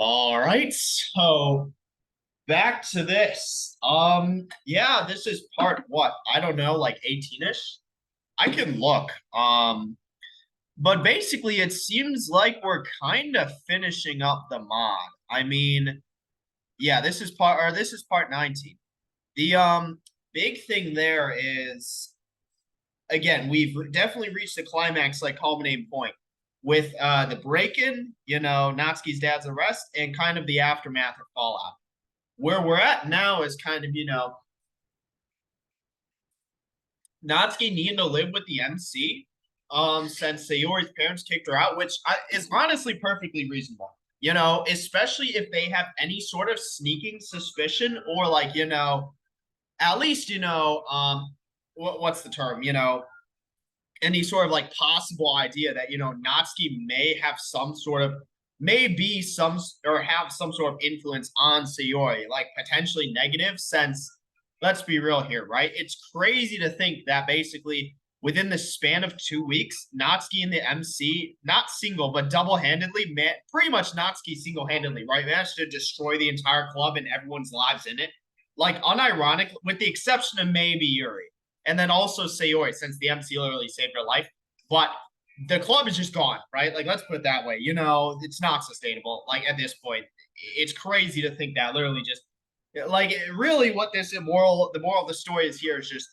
All right, so back to this. Yeah, this is part what? I don't know, like 18-ish. I can look. But basically it seems like we're kind of finishing up the mod. I mean, yeah, this is part 19. The big thing there is again, we've definitely reached the climax, like culminating point with the break-in, Natsuki's dad's arrest, and kind of the aftermath of Fallout. Where we're at now is kind of, Natsuki needing to live with the MC since Sayori's parents kicked her out, which is honestly perfectly reasonable. Especially if they have any sort of sneaking suspicion or like, at least, what's the term? Any sort of like possible idea that, Natsuki may have some sort of maybe some or have some sort of influence on Sayori, like potentially negative, since let's be real here, right? It's crazy to think that basically within the span of 2 weeks, Natsuki and the MC, not single, but double-handedly, pretty much Natsuki single-handedly, right? Managed to destroy the entire club and everyone's lives in it. Like, unironic, with the exception of maybe Yuri. And then also Sayori, since the MC literally saved her life. But the club is just gone, right? Like, let's put it that way. It's not sustainable. Like, at this point, it's crazy to think that literally just, like, really what the moral of the story is here is just,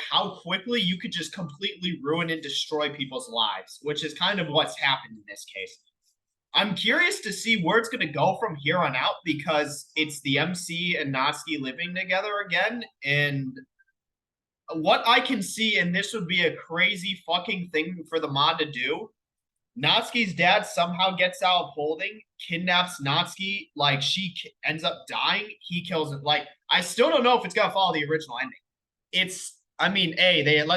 how quickly you could just completely ruin and destroy people's lives, which is kind of what's happened in this case. I'm curious to see where it's going to go from here on out because it's the MC and Natsuki living together again. And what I can see, and this would be a crazy fucking thing for the mod to do, Natsuki's dad somehow gets out of holding, kidnaps Natsuki, like she ends up dying, he kills it. Like, I still don't know if it's gonna follow the original ending. Let's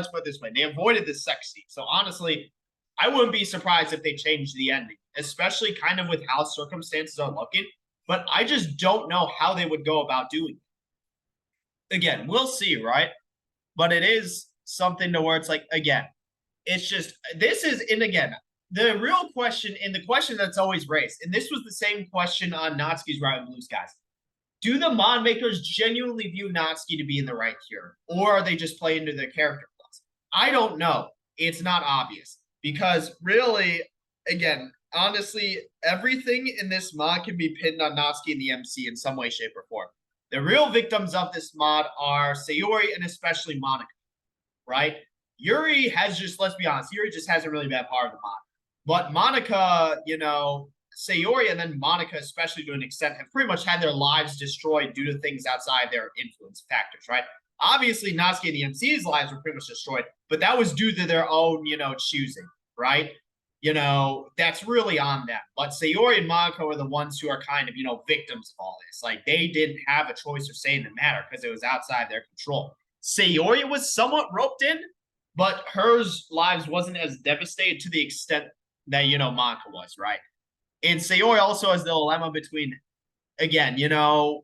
put it this way, they avoided the sex scene. So honestly, I wouldn't be surprised if they changed the ending, especially kind of with how circumstances are looking. But I just don't know how they would go about doing it. Again, we'll see, right? But it is something to where it's like, again, it's just, this is, and again, the real question, and the question that's always raised, and this was the same question on Natsuki's Route and Blue Skies. Do the mod makers genuinely view Natsuki to be in the right here? Or are they just playing into their character flaws? I don't know. It's not obvious. Because really, again, honestly, everything in this mod can be pinned on Natsuki and the MC in some way, shape, or form. The real victims of this mod are Sayori and especially Monica, right? Yuri has just, let's be honest, Yuri just has a really bad part of the mod. But Monica, Sayori and then Monica, especially to an extent, have pretty much had their lives destroyed due to things outside their influence factors, right? Obviously, Natsuki and the MC's lives were pretty much destroyed, but that was due to their own, choosing, right? That's really on them. But Sayori and Monaco are the ones who are kind of, victims of all this. Like, they didn't have a choice or say in the matter because it was outside their control. Sayori was somewhat roped in, but hers lives wasn't as devastated to the extent that, Monaco was, right? And Sayori also has the dilemma between, again, the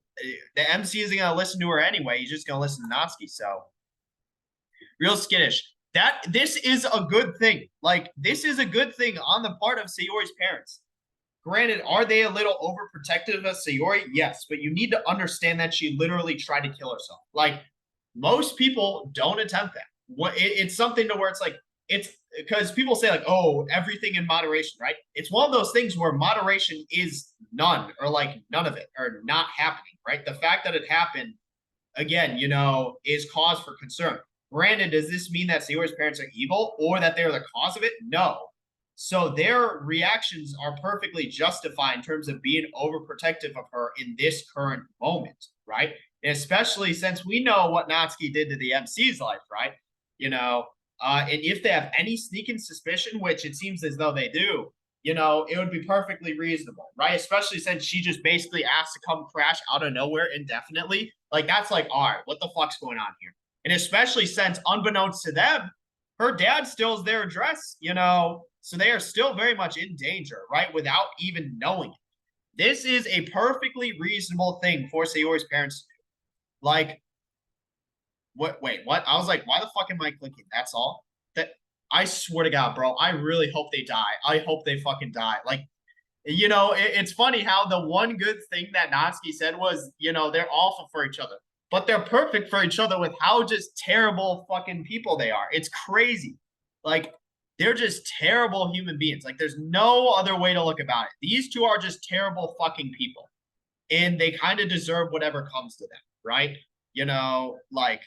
MC isn't going to listen to her anyway. He's just going to listen to Natsuki. So, real skittish. This is a good thing. Like, this is a good thing on the part of Sayori's parents. Granted, are they a little overprotective of Sayori? Yes, but you need to understand that she literally tried to kill herself. Like, most people don't attempt that. It's something to where it's like, it's because people say like, oh, everything in moderation, right? It's one of those things where moderation is none or like none of it or not happening, right? The fact that it happened, again, is cause for concern. Granted, does this mean that Sayori's parents are evil or that they're the cause of it? No. So their reactions are perfectly justified in terms of being overprotective of her in this current moment, right? And especially since we know what Natsuki did to the MC's life, right? And if they have any sneaking suspicion, which it seems as though they do, it would be perfectly reasonable, right? Especially since she just basically asked to come crash out of nowhere indefinitely. Like, that's like, all right, what the fuck's going on here? And especially since, unbeknownst to them, her dad still has their address, so they are still very much in danger, right? Without even knowing it. This is a perfectly reasonable thing for Sayori's parents to do. Like, what? Wait, what? I was like, why the fuck am I clicking? That's all? That I swear to God, bro, I really hope they die. I hope they fucking die. Like, it's funny how the one good thing that Natsuki said was, they're awful for each other, but they're perfect for each other with how just terrible fucking people they are. It's crazy. Like, they're just terrible human beings. Like, there's no other way to look about it. These two are just terrible fucking people. And they kind of deserve whatever comes to them, right? Like,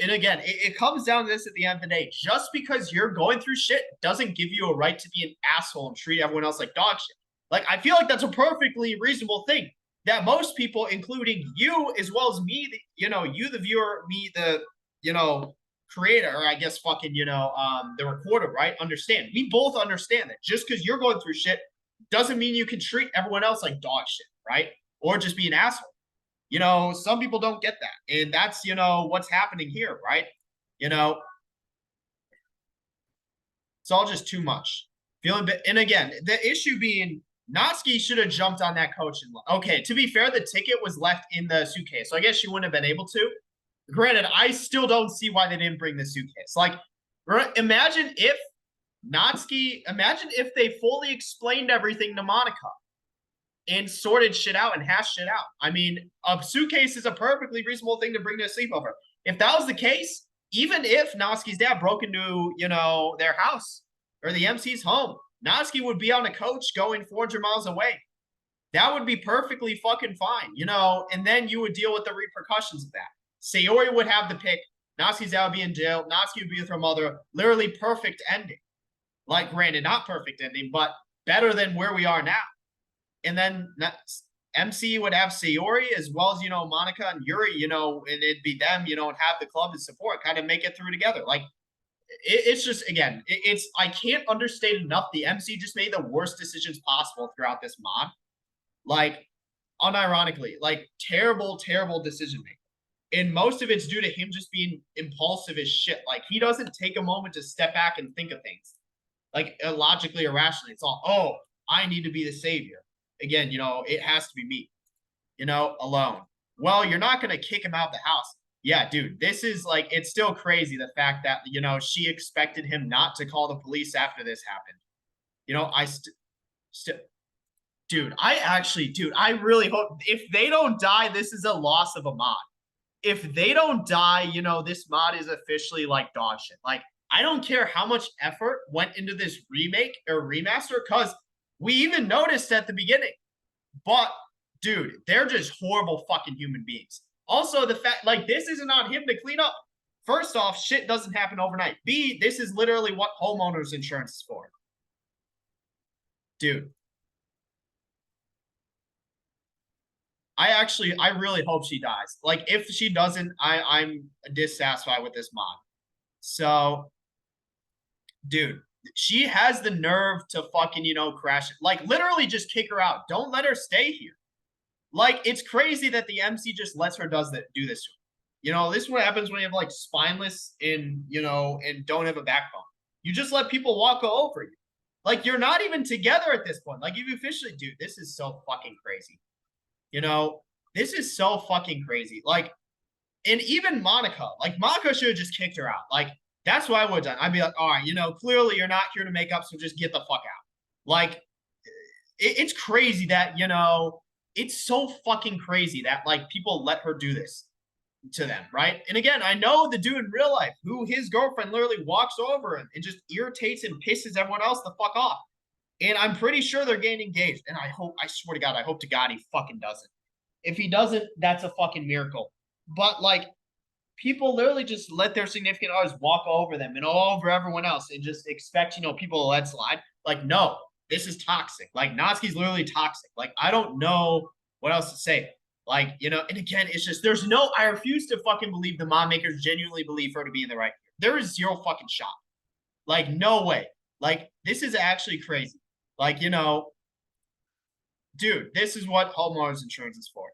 and again, it comes down to this at the end of the day. Just because you're going through shit doesn't give you a right to be an asshole and treat everyone else like dog shit. Like, I feel like that's a perfectly reasonable thing that most people, including you as well as me, you the viewer, me the creator, or I guess fucking the recorder, right? Understand. We both understand that just because you're going through shit doesn't mean you can treat everyone else like dog shit, right? Or just be an asshole. Some people don't get that, and that's what's happening here, right? It's all just too much. Feeling bit, and again, the issue being Natsuki should have jumped on that coach. And okay, to be fair, the ticket was left in the suitcase, so I guess she wouldn't have been able to. Granted, I still don't see why they didn't bring the suitcase. Like, imagine if they fully explained everything to Monica and sorted shit out and hashed shit out. I mean, a suitcase is a perfectly reasonable thing to bring to a sleepover. If that was the case, even if Natsuki's dad broke into, their house or the MC's home, Natsuki would be on a coach going 400 miles away. That would be perfectly fucking fine, and then you would deal with the repercussions of that. Sayori would have the pick. Natsuki's dad would be in jail. Natsuki would be with her mother. Literally perfect ending. Like, granted, not perfect ending, but better than where we are now. And then MC would have Sayori as well as, Monica and Yuri, and it'd be them, and have the club and support, kind of make it through together. Like, it's just, again, I can't understate enough. The MC just made the worst decisions possible throughout this mod. Like, unironically, like, terrible, terrible decision making. And most of it's due to him just being impulsive as shit. Like, he doesn't take a moment to step back and think of things. Like, logically or rationally. It's all, oh, I need to be the savior. Again, it has to be me, alone. Well, you're not going to kick him out of the house. Yeah, dude, this is like, it's still crazy the fact that, she expected him not to call the police after this happened. I really hope if they don't die, this is a loss of a mod. If they don't die, this mod is officially like dog shit. Like, I don't care how much effort went into this remake or remaster, because we even noticed at the beginning. But, dude, they're just horrible fucking human beings. Also, the fact, like, this isn't on him to clean up. First off, shit doesn't happen overnight. B, this is literally what homeowners insurance is for. Dude. I really hope she dies. Like, if she doesn't, I'm dissatisfied with this mod. So, dude, she has the nerve to fucking, crash it. Like, literally just kick her out. Don't let her stay here. Like, it's crazy that the MC just lets her do this to her. This is what happens when you have, like, spineless and, and don't have a backbone. You just let people walk over you. Like, you're not even together at this point. Like, you officially, dude, this is so fucking crazy. This is so fucking crazy. Like, and even Monica should have just kicked her out. Like, that's what I would have done. I'd be like, all right, clearly you're not here to make up, so just get the fuck out. Like, it's crazy that, it's so fucking crazy that, like, people let her do this to them, right? And again, I know the dude in real life who his girlfriend literally walks over and just irritates and pisses everyone else the fuck off. And I'm pretty sure they're getting engaged. And I swear to God, I hope to God he fucking doesn't. If he doesn't, that's a fucking miracle. But, like, people literally just let their significant others walk over them and all over everyone else and just expect, people to let slide. Like, no, this is toxic. Like, Natsuki's literally toxic. Like, I don't know what else to say. Like, and again, it's just, I refuse to fucking believe the mod makers genuinely believe her to be in the right. There is zero fucking shot. Like, no way. Like, this is actually crazy. Like, dude, this is what homeowners insurance is for.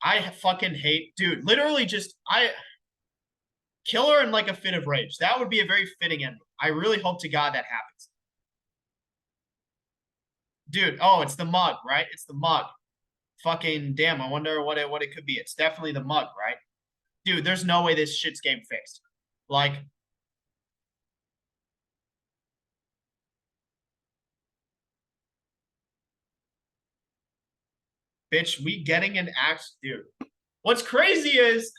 I fucking hate, dude, literally just, kill her in, like, a fit of rage. That would be a very fitting ending. I really hope to God that happens. Dude, oh, it's the mug, right? It's the mug. Fucking damn, I wonder what it could be. It's definitely the mug, right? Dude, there's no way this shit's game fixed. Like, bitch, we getting an act, dude. What's crazy is,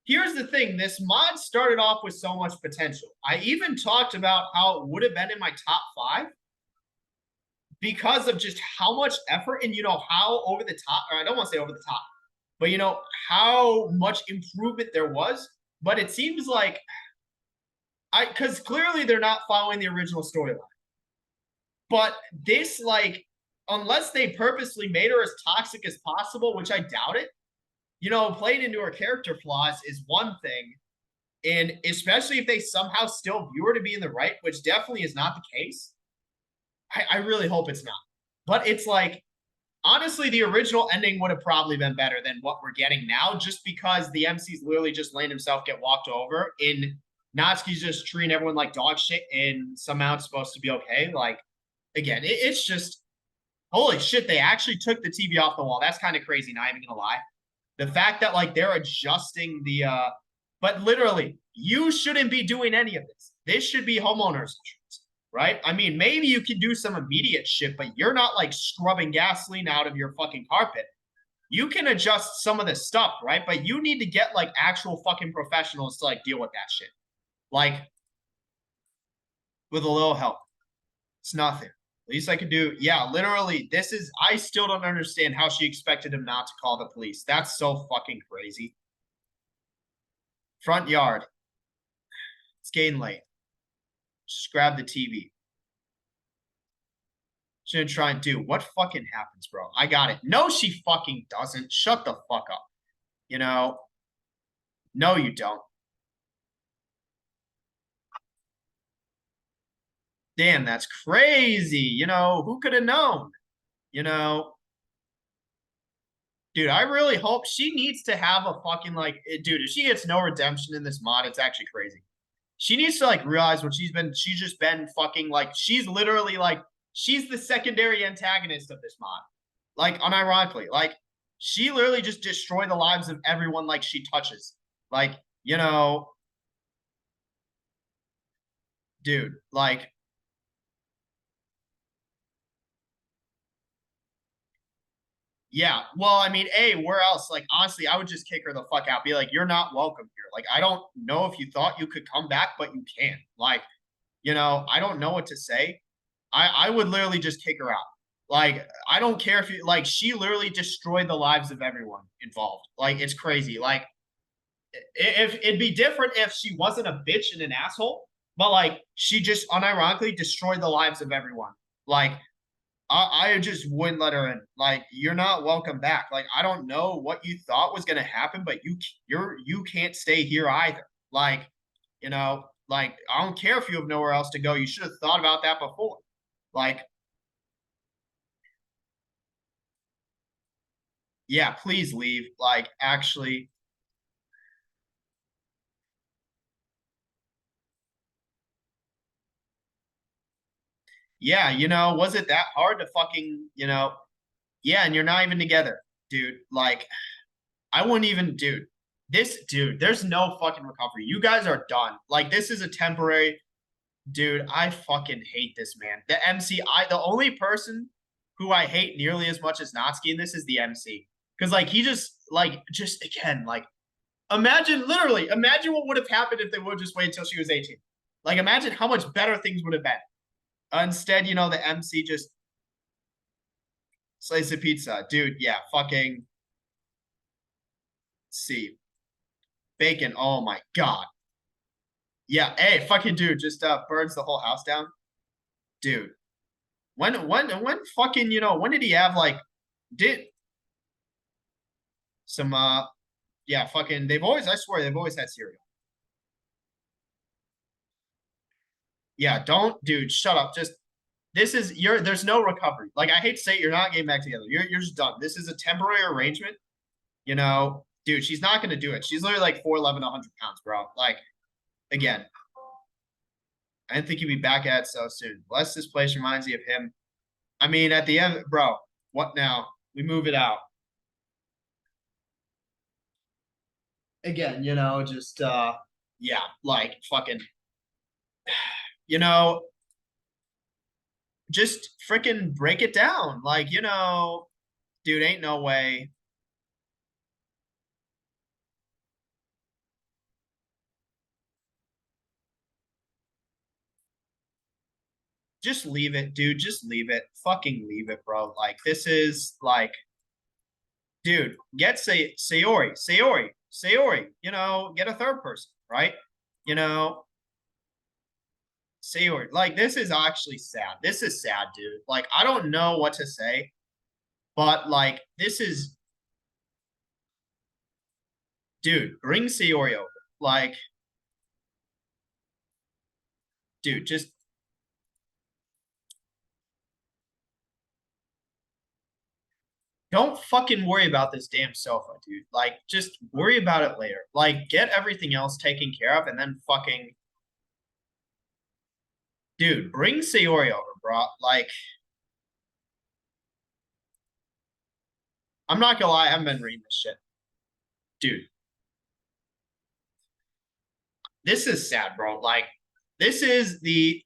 here's the thing, this mod started off with so much potential. I even talked about how it would have been in my top 5 because of just how much effort and how over the top, or I don't want to say over the top, but how much improvement there was. But it seems like because clearly they're not following the original storyline. But this, like, unless they purposely made her as toxic as possible, which I doubt it, playing into her character flaws is one thing. And especially if they somehow still view her to be in the right, which definitely is not the case. I really hope it's not. But it's like, honestly, the original ending would have probably been better than what we're getting now, just because the MC's literally just letting himself get walked over. In Natsuki's just treating everyone like dog shit, and somehow it's supposed to be okay. Like, again, it's just, holy shit, they actually took the TV off the wall. That's kind of crazy, not even gonna lie. The fact that, like, they're adjusting the but literally, you shouldn't be doing any of this. This should be homeowners insurance, right? I mean, maybe you can do some immediate shit, but you're not like scrubbing gasoline out of your fucking carpet. You can adjust some of this stuff, right? But you need to get like actual fucking professionals to like deal with that shit. Like, with a little help. It's nothing. Least I could do. Yeah, literally, this is, I still don't understand how she expected him not to call the police. That's so fucking crazy. Front yard. It's getting late. Just grab the TV. Shouldn't try and do. What fucking happens, bro? I got it. No, she fucking doesn't. Shut the fuck up. No, you don't. Damn, that's crazy. Who could have known? Dude, I really hope she needs to have a fucking, like, dude, if she gets no redemption in this mod, it's actually crazy. She needs to, like, realize what she's just been fucking, like, she's literally, like, she's the secondary antagonist of this mod. Like, unironically. Like, she literally just destroyed the lives of everyone, like, she touches. Like, dude, like, yeah. Well, I mean, where else? Like, honestly, I would just kick her the fuck out. Be like, you're not welcome here. Like, I don't know if you thought you could come back, but you can. Like, I don't know what to say. I would literally just kick her out. Like, I don't care if you, like, she literally destroyed the lives of everyone involved. Like, it's crazy. Like, if it'd be different if she wasn't a bitch and an asshole, but like, she just unironically destroyed the lives of everyone. Like, I just wouldn't let her in. Like, you're not welcome back. Like, I don't know what you thought was gonna happen, but you can't stay here either. Like, like, I don't care if you have nowhere else to go. You should have thought about that before. Like, yeah, please leave. Like, actually, yeah, was it that hard to fucking, yeah, and you're not even together, dude. Like, I wouldn't even, dude. Dude, there's no fucking recovery. You guys are done. Like, this is a temporary, dude. I fucking hate this man. The MC, the only person who I hate nearly as much as Natsuki in this is the MC. Because, like, he just again, like, literally, imagine what would have happened if they would just wait until she was 18. Like, imagine how much better things would have been. Instead, the MC just slice of pizza. Dude, yeah, fucking see. Bacon, oh my god. Yeah, hey, fucking dude, just burns the whole house down. Dude. When fucking, when did he have like did some yeah, fucking I swear they've always had cereal. Yeah, don't dude, shut up. Just there's no recovery. Like, I hate to say it, you're not getting back together. You're just done. This is a temporary arrangement. Dude, she's not gonna do it. She's literally like 4'11", 100 pounds, bro. Like, again, I didn't think he'd be back at it so soon. Bless, this place reminds me of him. I mean, at the end, bro, what now? We move it out. Again, just yeah, like, fucking, you know, just freaking break it down. Like, Dude, ain't no way. Just leave it, dude. Just leave it. Fucking leave it, bro. Like, this is like, dude, get Sayori, you know, get a third person, right? You know, Sayori. Like, this is actually sad. This is sad, dude. Like, I don't know what to say, but like, this is, dude, bring Sayori over. Like, dude, just don't fucking worry about this damn sofa, dude. Like, just worry about it later. Like, get everything else taken care of and then fucking, dude, bring Sayori over, bro. Like, I'm not gonna lie, I haven't been reading this shit. Dude, this is sad, bro. Like, this is the,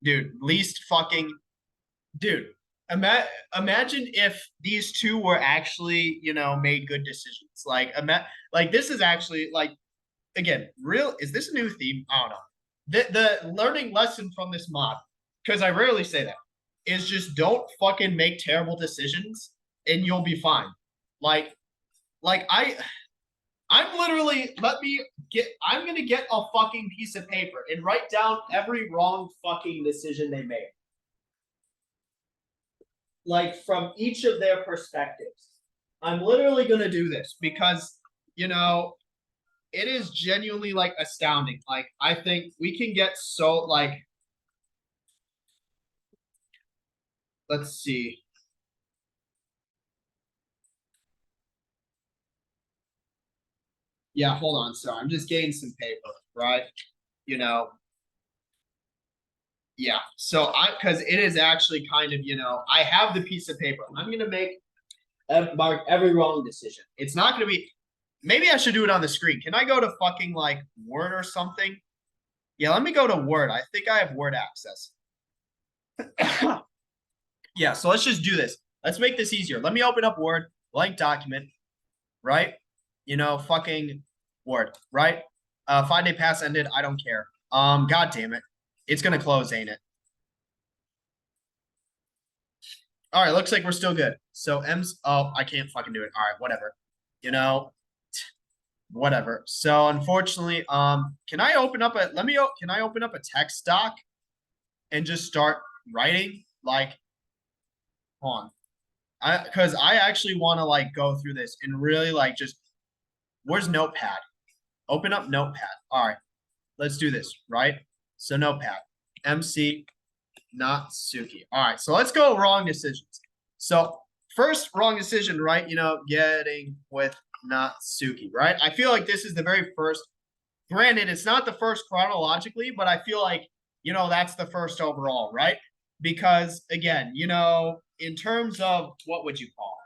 dude, least fucking, dude. Imagine if these two were actually, you know, made good decisions. Like this is actually like, again, real. Is this a new theme? I don't know. The learning lesson from this mod, because I rarely say that, is just don't fucking make terrible decisions and you'll be fine. Like, I'm literally, I'm gonna get a fucking piece of paper and write down every wrong fucking decision they made. Like, from each of their perspectives. I'm literally gonna do this because, you know, it is genuinely like astounding. Like, I think we can get so like, let's see. Yeah, hold on. Sorry, I'm just getting some paper, right? You know, yeah. So because it is actually kind of, you know, I have the piece of paper. I'm gonna mark every wrong decision. It's not gonna be. Maybe I should do it on the screen. Can I go to fucking like Word or something? Yeah, let me go to Word. I think I have Word access. Yeah, so let's just do this. Let's make this easier. Let me open up Word, blank document, right? You know, fucking Word, right? 5-day pass ended. I don't care. God damn it. It's gonna close, ain't it? All right, looks like we're still good. So M's, oh, I can't fucking do it. All right, whatever. You know, whatever. So unfortunately, can I open up a, can I open up a text doc and just start writing? Like, hold on. Because I actually want to like go through this and really like just, where's Notepad? Open up Notepad. All right, let's do this, right? So Notepad, MC Natsuki. All right, so let's go wrong decisions. So first wrong decision, right? You know, getting with Natsuki, right? I feel like this is the very first. Granted, it's not the first chronologically, but I feel like, you know, that's the first overall, right? Because again, you know, in terms of what would you call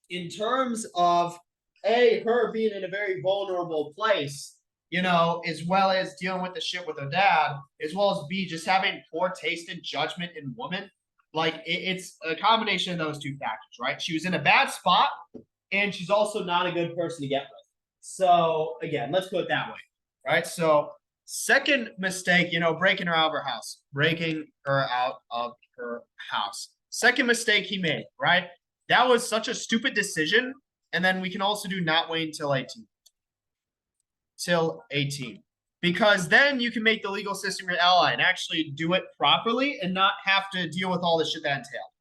it? In terms of her being in a very vulnerable place, you know, as well as dealing with the shit with her dad, as well as B, just having poor taste and judgment in women. Like, it's a combination of those two factors, right? She was in a bad spot, and she's also not a good person to get with. So, again, let's put it that way, right? So, second mistake, you know, breaking her out of her house, breaking her out of her house. Second mistake he made, right? That was such a stupid decision. And then we can also do not wait until 18. Till 18. Because then you can make the legal system your ally and actually do it properly and not have to deal with all the shit that entailed.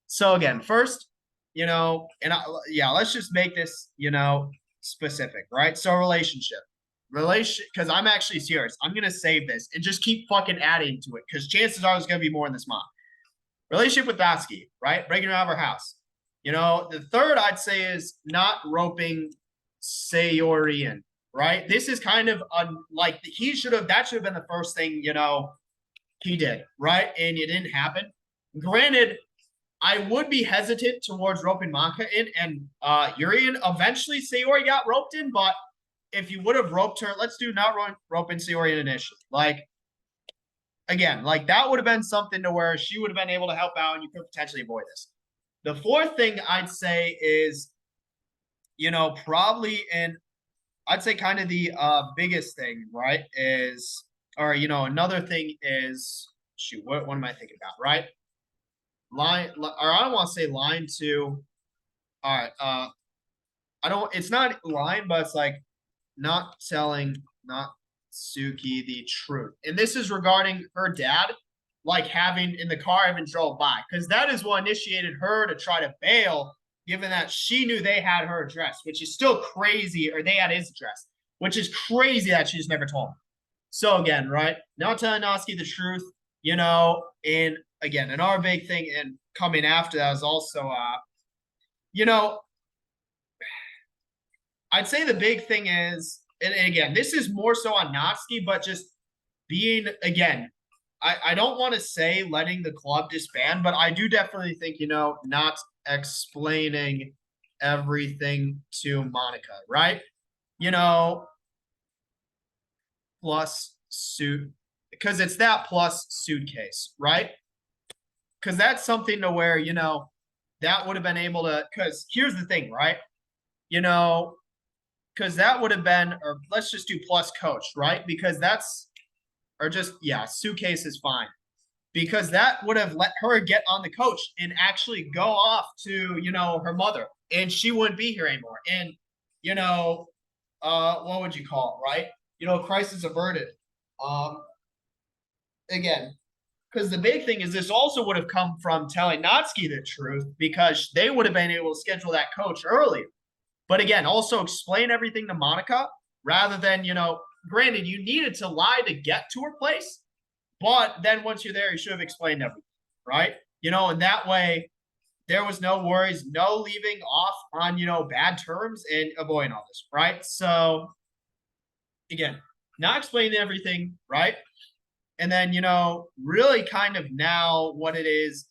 So again, first, you know, yeah, let's just make this, you know, specific, right? So because I'm actually serious. I'm gonna save this and just keep fucking adding to it because chances are there's gonna be more in this mod. Relationship with Doki, right? Breaking her out of her house. You know, the third I'd say is not roping Sayori in, right? This is kind of like that should have been the first thing, you know, he did, right? And it didn't happen. Granted, I would be hesitant towards roping Maka in and Yuri in. Eventually, Sayori got roped in, but if you would have roped her, let's do not roping Sayori in initially. Like, again, like that would have been something to where she would have been able to help out and you could potentially avoid this. The fourth thing I'd say is, probably, and I'd say kind of the biggest thing, right, is, or, another thing is, shoot, what am I thinking about, right? Line, or I don't want to say line two. All right. I don't, it's not line, but it's like not telling, not Suki the truth. And this is regarding her dad, like having in the car, having drove by, because that is what initiated her to try to bail, given that she knew they had her address, which is still crazy, or they had his address, which is crazy that she just never told him. So again, right, not telling Noski the truth, and again, another big thing, and coming after that is also, you know, I'd say the big thing is, and again, this is more so on Natsuki, but just being, again, I don't want to say letting the club disband, but I do definitely think, not explaining everything to Monica, right? Plus suit, because it's that plus suitcase, right? Because that's something to where, that would have been able to, because here's the thing, right? Because that would have been, or let's just do plus coach, right? Because that's, or just, yeah, suitcase is fine. Because that would have let her get on the coach and actually go off to, her mother, and she wouldn't be here anymore. And, what would you call it, right? Crisis averted. Again, because the big thing is this also would have come from telling Natsuki the truth, because they would have been able to schedule that coach earlier. But again, also explain everything to Monica rather than, granted, you needed to lie to get to her place, but then once you're there, you should have explained everything, right? And that way there was no worries, no leaving off on, bad terms and avoiding all this, right? So again, not explaining everything, right? And then, really kind of now what it is,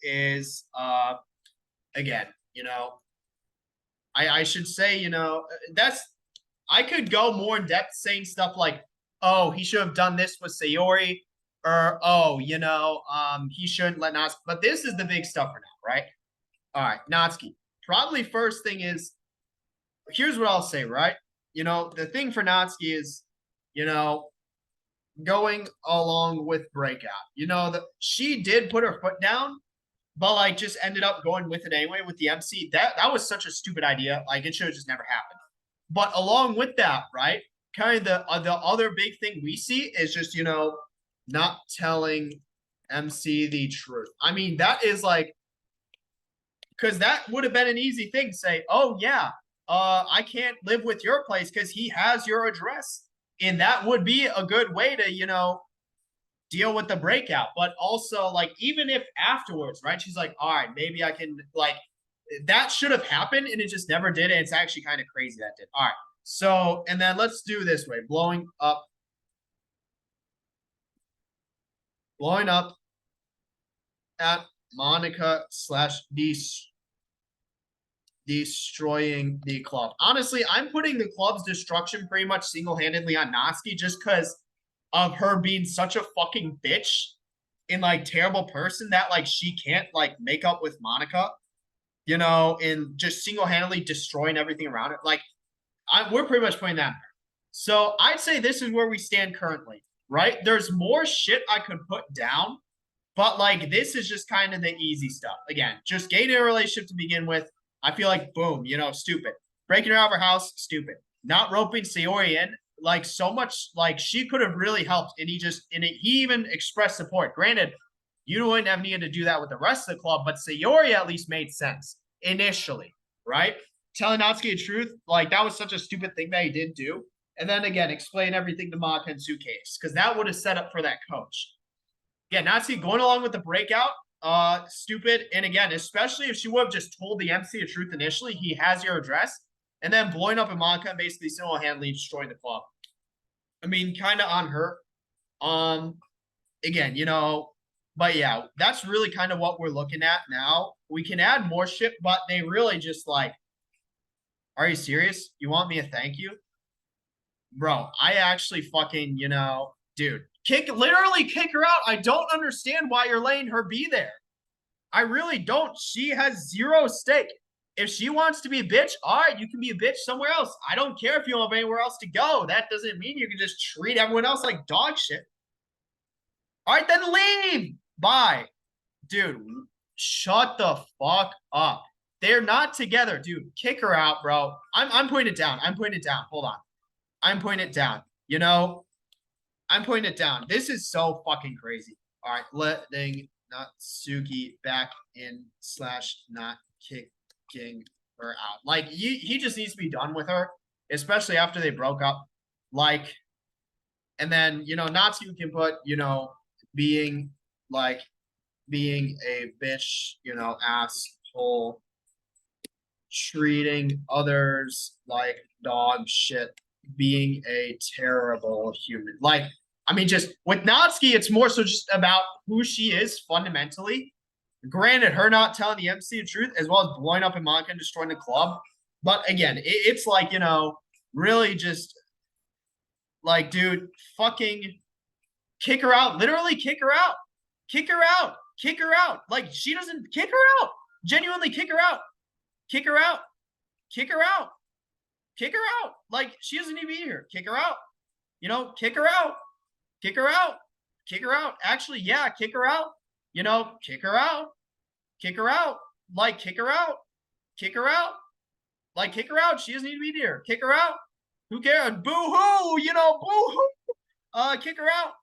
again, I should say, that's, I could go more in depth saying stuff like, oh, he should have done this with Sayori, or, oh, he shouldn't let Natsuki, but this is the big stuff for now, right? All right, Natsuki. Probably first thing is, here's what I'll say, right? The thing for Natsuki is, going along with breakout. That she did put her foot down, but like just ended up going with it anyway with the MC. That was such a stupid idea. Like it should have just never happened. But along with that, right? Kind of the other big thing we see is just, not telling MC the truth. I mean, that is like, because that would have been an easy thing to say, oh yeah, I can't live with your place because he has your address. And that would be a good way to, deal with the breakout. But also, like, even if afterwards, right, she's like, all right, maybe I can, like, that should have happened and it just never did. And it's actually kind of crazy that did. All right. So, and then let's do this way, blowing up at Monica / destroying the club. Honestly, I'm putting the club's destruction pretty much single-handedly on Natsuki just because of her being such a fucking bitch and like terrible person that like she can't like make up with Monica, and just single-handedly destroying everything around it. Like we're pretty much putting that in there. So I'd say this is where we stand currently, right? There's more shit I could put down, but like this is just kind of the easy stuff. Again, just gaining a relationship to begin with. I feel like boom, stupid. Breaking her out of her house, stupid. Not roping Sayori in, like so much, like she could have really helped, and he even expressed support. Granted, you wouldn't have needed to do that with the rest of the club, but Sayori at least made sense initially, right? Telling Natsuki the truth, like that was such a stupid thing that he did do. And then again, explain everything to Maka and Suitcase, because that would have set up for that coach. Yeah, Natsuki going along with the breakout, stupid. And again, especially if she would have just told the MC the truth initially, he has your address, and then blowing up Imanka and basically single-handedly destroying the club. I mean, kind of on her. Again, but yeah, that's really kind of what we're looking at now. We can add more shit, but they really just like, are you serious? You want me to thank you? Bro, I actually fucking, dude, literally kick her out. I don't understand why you're letting her be there. I really don't. She has zero stake. If she wants to be a bitch, all right, you can be a bitch somewhere else. I don't care if you don't have anywhere else to go. That doesn't mean you can just treat everyone else like dog shit. All right, then leave. Bye. Dude, shut the fuck up. They're not together, dude. Kick her out, bro. I'm putting it down. I'm putting it down. Hold on. I'm putting it down. You know, I'm putting it down. This is so fucking crazy. All right, letting Natsuki back in / not kicking her out. Like, he just needs to be done with her, especially after they broke up. Like, and then, you know, Natsuki can put, you know, being a bitch, you know, asshole, treating others like dog shit, being a terrible human. Like, I mean, just with Natsuki, it's more so just about who she is fundamentally. Granted, her not telling the MC the truth, as well as blowing up in Monica and destroying the club. But again, it's like, you know, really just like, dude, fucking kick her out. Literally kick her out. Kick her out. Kick her out. Like, she doesn't kick her out. Genuinely kick her out. Kick her out. Kick her out. Kick her out. Like, she doesn't need to be here. Kick her out. You know, kick her out. Kick her out. Kick her out. Actually, yeah, kick her out. You know, kick her out. Kick her out. Like, kick her out. Kick her out. Like, kick her out. She doesn't need to be here. Kick her out. Who cares? Boo-hoo. You know, boo-hoo. Kick her out.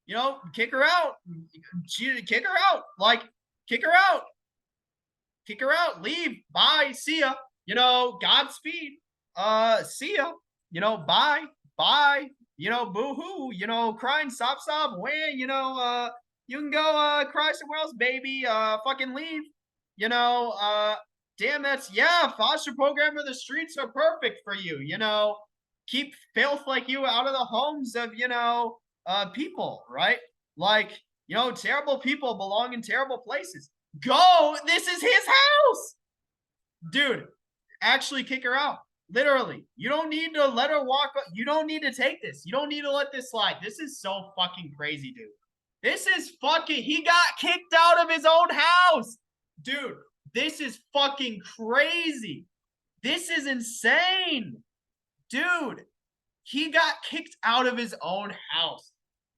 You know, kick her out. Kick her out. Like, kick her out. Kick her out. Leave. Bye. See ya. You know, Godspeed. See ya. You know, bye. Bye. You know, boo-hoo. You know, crying, stop. When, you know, you can go cry somewhere else, baby. Fucking leave. You know, damn, yeah, foster program of the streets are perfect for you. You know, keep filth like you out of the homes of, you know, people, right? Like, you know, terrible people belong in terrible places. Go, this is his house. Dude, actually kick her out. Literally. You don't need to let her walk. You don't need to take this. You don't need to let this slide. This is so fucking crazy, dude. This is fucking, he got kicked out of his own house. Dude, this is fucking crazy. This is insane. Dude, he got kicked out of his own house.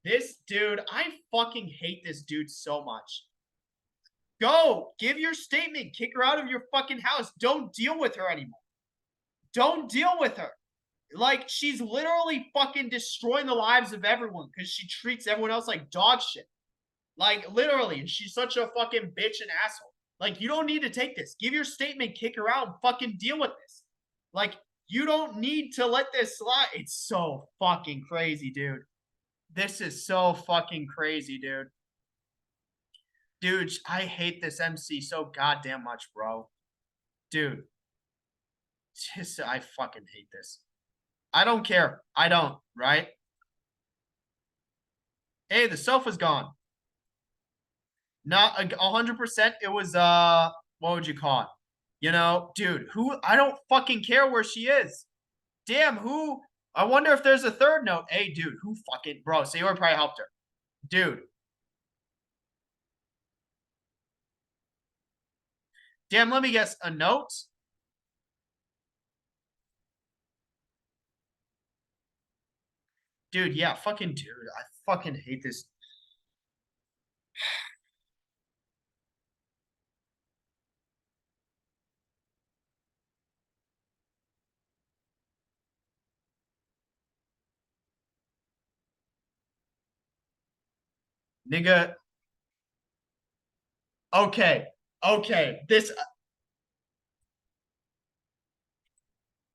This dude, I fucking hate this dude so much. Go, give your statement. Kick her out of your fucking house. Don't deal with her anymore. Don't deal with her. Like, she's literally fucking destroying the lives of everyone because she treats everyone else like dog shit. Like, literally. And she's such a fucking bitch and asshole. Like, you don't need to take this. Give your statement, kick her out, and fucking deal with this. Like, you don't need to let this slide. It's so fucking crazy, dude. This is so fucking crazy, dude. Dude, I hate this MC so goddamn much, bro. Dude. I fucking hate this. I don't care. I don't, right? Hey, the sofa's gone. Not 100%. It was, what would you call it? You know, dude, I don't fucking care where she is. Damn, who? I wonder if there's a third note. Hey, dude, who fucking, bro, Sayori probably helped her. Dude. Damn, let me guess, a note? Dude, yeah, fucking dude. I fucking hate this. Nigga. Okay. Okay. This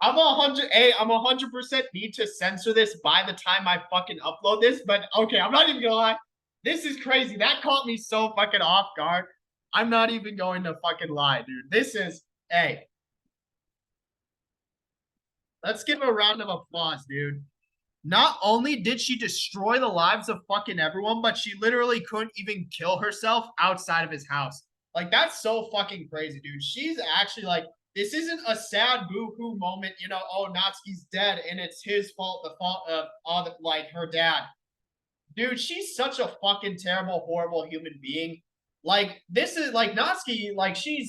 I'm 100% need to censor this by the time I fucking upload this, but okay, I'm not even gonna lie. This is crazy. That caught me so fucking off guard. I'm not even going to fucking lie, dude. This is, hey, let's give a round of applause, dude. Not only did she destroy the lives of fucking everyone, but she literally couldn't even kill herself outside of his house. Like, that's so fucking crazy, dude. She's actually like, this isn't a sad boo-hoo moment, you know, oh, Natsuki's dead and it's his fault, the fault of all the, like, her dad. Dude, she's such a fucking terrible, horrible human being. Like, this is like Natsuki, like she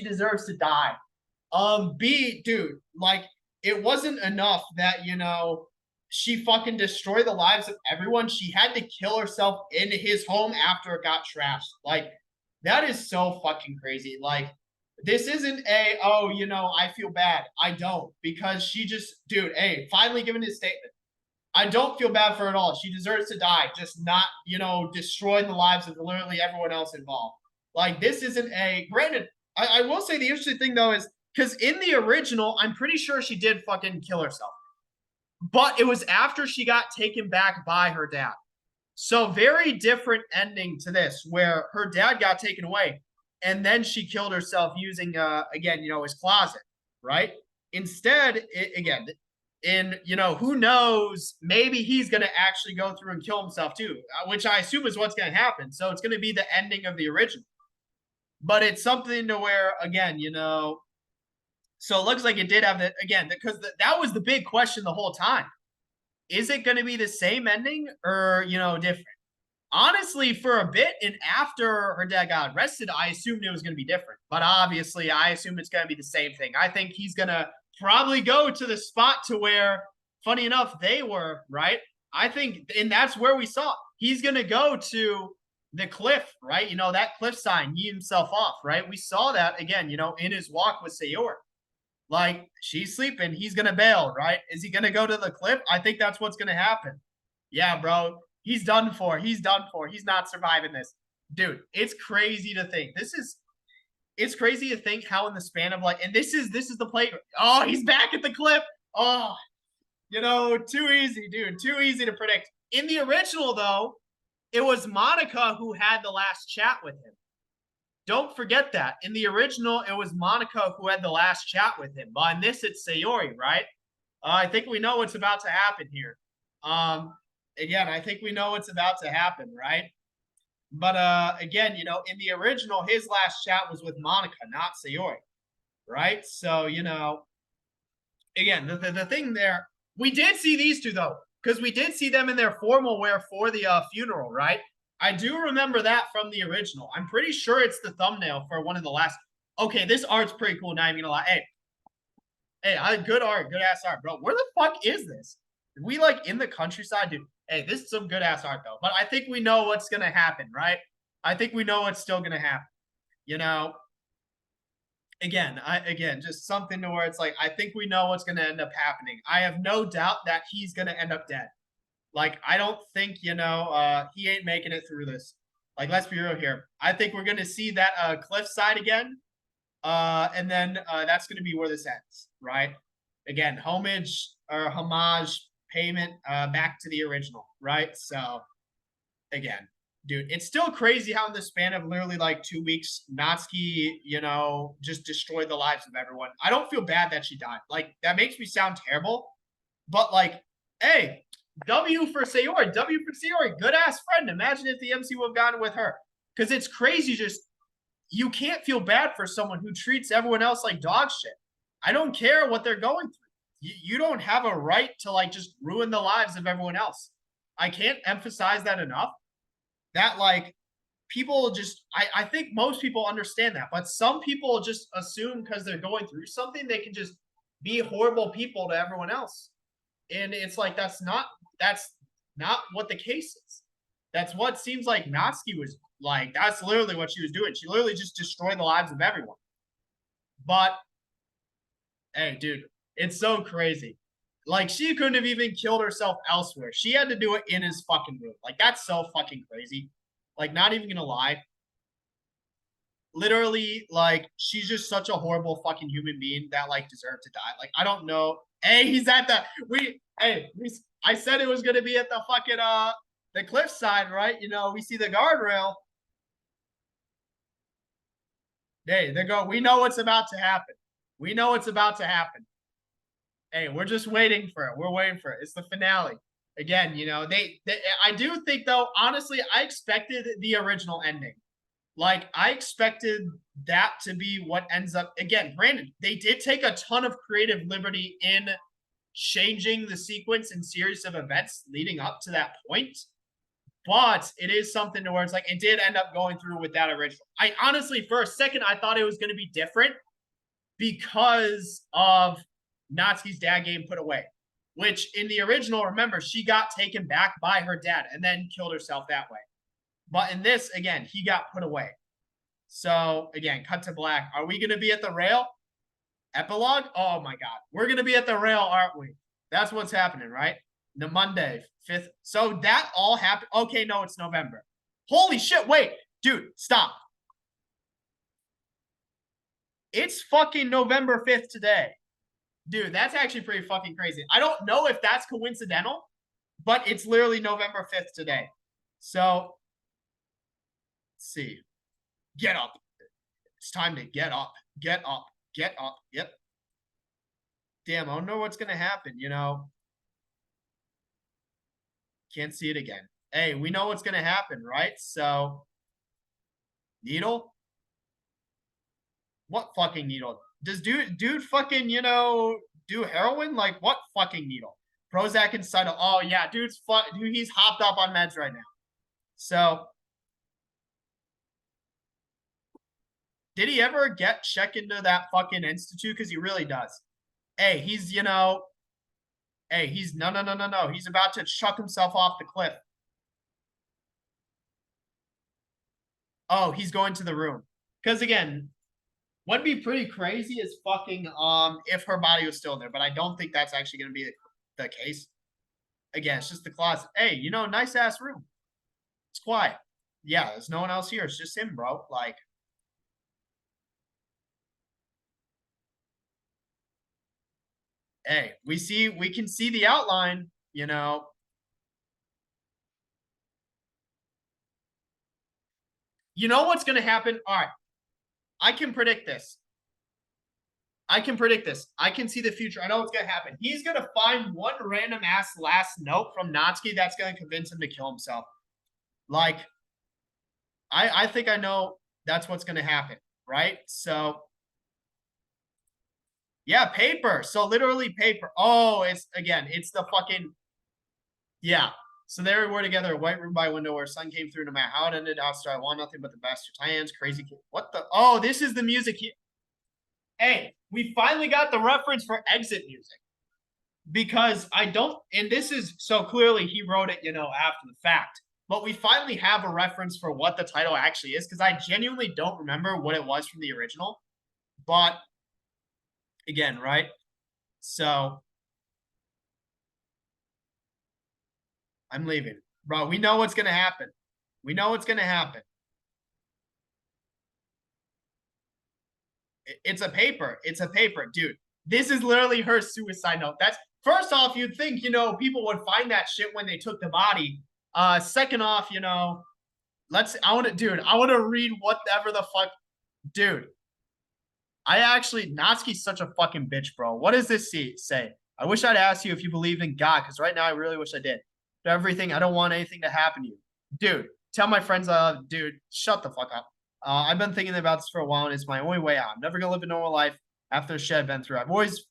deserves to die. B, dude, like it wasn't enough that, she fucking destroyed the lives of everyone. She had to kill herself in his home after it got trashed. Like, that is so fucking crazy. Like, this isn't I feel bad. I don't, because she just, dude, finally giving his statement. I don't feel bad for her at all. She deserves to die, just not, destroying the lives of literally everyone else involved. Like, this isn't granted, I will say the interesting thing though is because in the original, I'm pretty sure she did fucking kill herself. But it was after she got taken back by her dad. So very different ending to this, where her dad got taken away and then she killed herself using again, his closet, right? Instead, again, who knows, maybe he's going to actually go through and kill himself too, which I assume is what's going to happen. So it's going to be the ending of the original. But it's something to where, again, so it looks like it did have that again, because that was the big question the whole time. Is it going to be the same ending or, different? Honestly, for a bit and after her dad got arrested, I assumed it was going to be different. But obviously, I assume it's going to be the same thing. I think he's going to probably go to the spot to where, funny enough, they were, right? I think, and that's where we saw. He's going to go to the cliff, right? That cliff sign, he himself off, right? We saw that again, in his walk with Sayori. Like, she's sleeping, he's going to bail, right? Is he going to go to the cliff? I think that's what's going to happen. Yeah, bro. He's done for. He's done for. He's not surviving this. Dude, it's crazy to think. It's crazy to think how in the span of and this is the play. Oh, he's back at the cliff. Oh, too easy, dude. Too easy to predict. In the original, though, it was Monica who had the last chat with him. Don't forget that. In the original, it was Monica who had the last chat with him. But in this, it's Sayori, right? I think we know what's about to happen here. Again, I think we know what's about to happen, right? But again, in the original, his last chat was with Monica, not Sayori, right? So, again, the thing there, we did see these two though, because we did see them in their formal wear for the funeral, right? I do remember that from the original. I'm pretty sure it's the thumbnail for one of the last. Okay, this art's pretty cool. Not even gonna lie. Hey, good art, good ass art, bro. Where the fuck is this? Are we in the countryside, dude? Hey, this is some good ass art though. But I think we know what's gonna happen, right? I think we know what's still gonna happen. Again, just something to where it's I think we know what's gonna end up happening. I have no doubt that he's gonna end up dead. I don't think, he ain't making it through this. Let's be real here. I think we're gonna see that cliffside again. And then that's gonna be where this ends, right? Again, homage payment back to the original, right? So again, dude, it's still crazy how in the span of literally 2 weeks, Natsuki, just destroyed the lives of everyone. I don't feel bad that she died. That makes me sound terrible, but hey, W for Sayori, good ass friend. Imagine if the MC would have gotten with her. Because it's crazy, just you can't feel bad for someone who treats everyone else like dog shit. I don't care what they're going through. You don't have a right to just ruin the lives of everyone else. I can't emphasize that enough. That people just, I think most people understand that, but some people just assume because they're going through something, they can just be horrible people to everyone else. And it's that's not what the case is. That's what seems like Natsuki was that's literally what she was doing. She literally just destroyed the lives of everyone. But hey, dude, it's so crazy. She couldn't have even killed herself elsewhere. She had to do it in his fucking room. That's so fucking crazy. Not even gonna lie. Literally, she's just such a horrible fucking human being that deserved to die. I don't know. Hey, he's at the I said it was gonna be at the fucking the cliffside, right? We see the guardrail. Hey, they go. We know what's about to happen. We know what's about to happen. Hey, we're just waiting for it. We're waiting for it. It's the finale. Again, I do think though, honestly, I expected the original ending. I expected that to be what ends up. Again, granted, they did take a ton of creative liberty in changing the sequence and series of events leading up to that point. But it is something to where it's like it did end up going through with that original. I honestly, for a second, I thought it was going to be different because of Natsuki's dad getting put away. Which in the original, remember, she got taken back by her dad and then killed herself that way. But in this, again, he got put away. So again, cut to black. Are we going to be at the rail? Epilogue? Oh my God. We're going to be at the rail, aren't we? That's what's happening, right? The Monday, 5th. So that all happened. Okay, no, it's November. Holy shit. Wait, dude, stop. It's fucking November 5th today. Dude, that's actually pretty fucking crazy. I don't know if that's coincidental, but it's literally November 5th today. So, let's see. Get up. It's time to get up. Get up. Get up. Yep. Damn, I don't know what's going to happen, you know. Can't see it again. Hey, we know what's going to happen, right? So, needle? What fucking needle? Does dude fucking, you know, do heroin? Like, what fucking needle? Prozac and Cyto. Oh, yeah, dude, he's hopped up on meds right now. So, did he ever check into that fucking institute? Because he really does. Hey, he's, you know, hey, he's, no. He's about to chuck himself off the cliff. Oh, he's going to the room. Because, again, what'd be pretty crazy is fucking if her body was still there, but I don't think that's actually going to be the case. Again, it's just the closet. Hey, you know, nice ass room. It's quiet. Yeah, there's no one else here. It's just him, bro. Like, hey, we can see the outline, you know. You know what's going to happen? All right. I can predict this. I can see the future. I know what's going to happen. He's going to find one random ass last note from Natsuki that's going to convince him to kill himself. Like, I think I know that's what's going to happen, right? So, yeah, paper. So literally paper. Oh, it's the fucking, yeah. So there we were together, a white room by window where sun came through. No matter how it ended, outside, I want nothing but the best. Your tie-ins, crazy. What the? Oh, this is the music. Hey, we finally got the reference for exit music. Because I don't, and this is so clearly he wrote it, you know, after the fact. But we finally have a reference for what the title actually is, because I genuinely don't remember what it was from the original. But again, right? So I'm leaving. Bro, we know what's going to happen. We know what's going to happen. It's a paper. It's a paper. Dude, this is literally her suicide note. That's, first off, you'd think, you know, people would find that shit when they took the body. Second off, you know, I want to read whatever the fuck. Dude, Natsuki's such a fucking bitch, bro. What does this say? I wish I'd asked you if you believed in God, because right now I really wish I did. Everything, I don't want anything to happen to you. Dude, tell my friends, dude, shut the fuck up. I've been thinking about this for a while, and it's my only way out. I'm never going to live a normal life after the shit I've been through. I've always,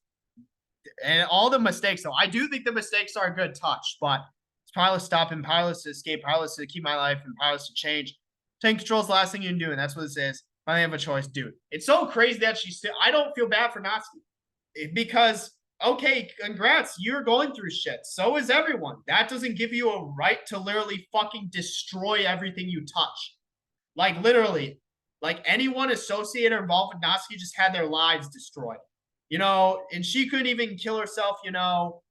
and all the mistakes, though, I do think the mistakes are a good touch, but it's powerless to stop him, powerless to escape, powerless to keep my life, and powerless to change. Taking control is the last thing you can do, and that's what this is. Finally have a choice, dude. It's so crazy that she's still, I don't feel bad for Natsuki, because okay, congrats, you're going through shit. So is everyone. That doesn't give you a right to literally fucking destroy everything you touch. Like, literally. Like, anyone associated or involved with Natsuki just had their lives destroyed. You know, and she couldn't even kill herself, you know,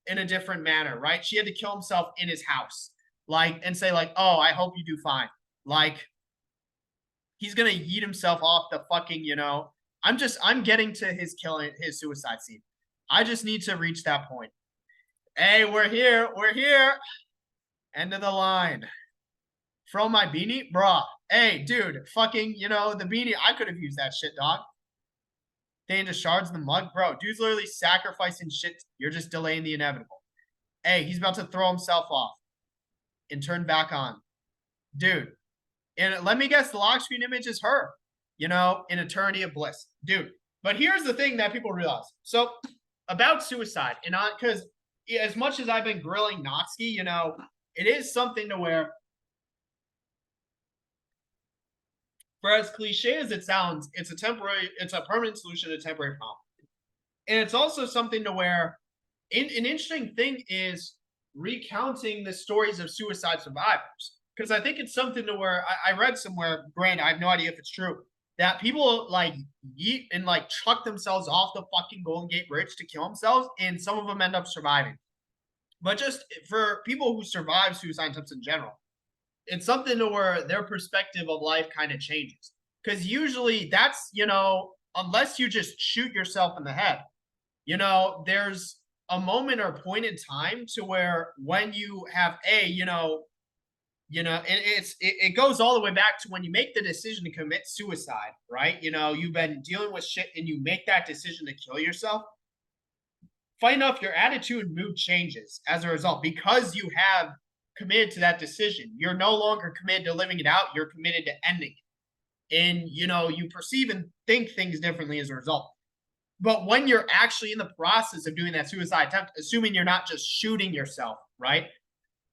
in a different manner, right? She had to kill himself in his house. Like, and say, like, oh, I hope you do fine. Like, he's gonna yeet himself off the fucking, you know, I'm getting to his suicide scene. I just need to reach that point. Hey, we're here. End of the line. Throw my beanie? Bruh. Hey, dude, fucking, you know, the beanie, I could have used that shit, dog. They into shards in the mug? Bro, dude's literally sacrificing shit. You're just delaying the inevitable. Hey, he's about to throw himself off and turn back on. Dude, and let me guess, the lock screen image is her. You know, an eternity of bliss. Dude, but here's the thing that people realize. So, about suicide, and because as much as I've been grilling Natsuki, it is something to where, for as cliche as it sounds, it's a permanent solution to a temporary problem. And it's also something to where an interesting thing is recounting the stories of suicide survivors. Because I think it's something to where I read somewhere, granted, I have no idea if it's true, that people like yeet and like chuck themselves off the fucking Golden Gate Bridge to kill themselves, and some of them end up surviving. But just for people who survive suicide attempts in general, it's something to where their perspective of life kind of changes. Because usually that's, unless you just shoot yourself in the head, there's a moment or point in time to where when you have and it goes all the way back to when you make the decision to commit suicide, right? You've been dealing with shit and you make that decision to kill yourself. Funny enough, your attitude and mood changes as a result because you have committed to that decision. You're no longer committed to living it out, you're committed to ending it. And you perceive and think things differently as a result. But when you're actually in the process of doing that suicide attempt, assuming you're not just shooting yourself, right?